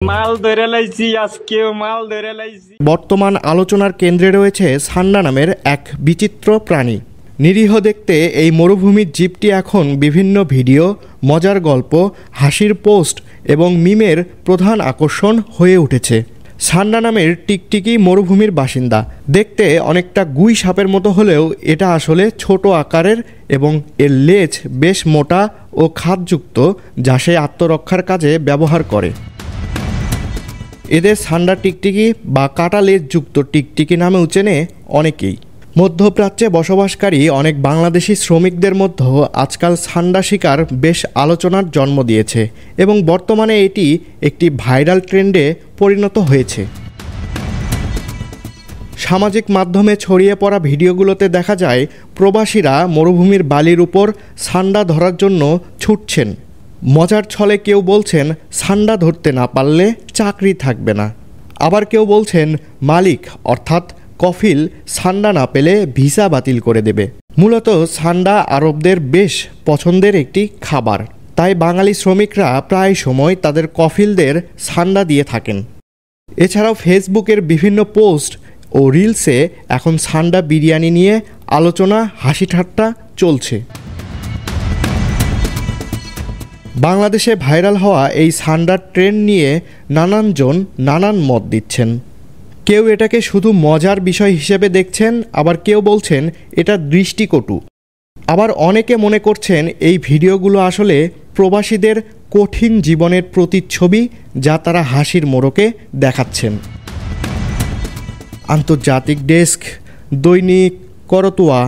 মাল ধরে লাইছি, আজকেও মাল ধরে লাইছি। বর্তমান আলোচনার কেন্দ্রে রয়েছে সান্ডা নামের এক বিচিত্র প্রাণী। নিরীহ দেখতে এই মরুভূমির জীবটি এখন বিভিন্ন ভিডিও, মজার গল্প, হাসির পোস্ট এবং মিমের প্রধান আকর্ষণ হয়ে উঠেছে। সান্ডা নামের টিকটিকি মরুভূমির বাসিন্দা। দেখতে অনেকটা গুই সাপের মতো হলেও এটা আসলে ছোট আকারের এবং এর লেজ বেশ মোটা ও খাদযুক্ত, যা সে আত্মরক্ষার কাজে ব্যবহার করে। এদের সান্ডা টিকটিকি বা কাটা লেজযুক্ত টিকটিকি নামেও চেনে অনেকেই। মধ্যপ্রাচ্যে বসবাসকারী অনেক বাংলাদেশি শ্রমিকদের মধ্যেও আজকাল সান্ডা শিকার বেশ আলোচনার জন্ম দিয়েছে এবং বর্তমানে এটি একটি ভাইরাল ট্রেন্ডে পরিণত হয়েছে। সামাজিক মাধ্যমে ছড়িয়ে পড়া ভিডিওগুলোতে দেখা যায় প্রবাসীরা মরুভূমির বালির উপর সান্ডা ধরার জন্য ছুটছেন। মজার ছলে কেউ বলছেন সান্ডা ধরতে না পারলে চাকরি থাকবে না, আবার কেউ বলছেন মালিক অর্থাৎ কফিল সান্ডা না পেলে ভিসা বাতিল করে দেবে। মূলত সান্ডা আরবদের বেশ পছন্দের একটি খাবার, তাই বাঙালি শ্রমিকরা প্রায় সময় তাদের কফিলদের সান্ডা দিয়ে থাকেন। এছাড়াও ফেসবুকের বিভিন্ন পোস্ট ও রিলসে এখন সান্ডা বিরিয়ানি নিয়ে আলোচনা, হাসি ঠাট্টা চলছে। বাংলাদেশে ভাইরাল হওয়া এই সান্ডার ট্রেন্ড নিয়ে নানানজন নানান মত দিচ্ছেন। কেউ এটাকে শুধু মজার বিষয় হিসেবে দেখছেন, আবার কেউ বলছেন এটা দৃষ্টিকটু। আবার অনেকে মনে করছেন এই ভিডিওগুলো আসলে প্রবাসীদের কঠিন জীবনের প্রতিচ্ছবি, যা তারা হাসির মোড়কে দেখাচ্ছেন। আন্তর্জাতিক ডেস্ক, দৈনিক করতোয়া।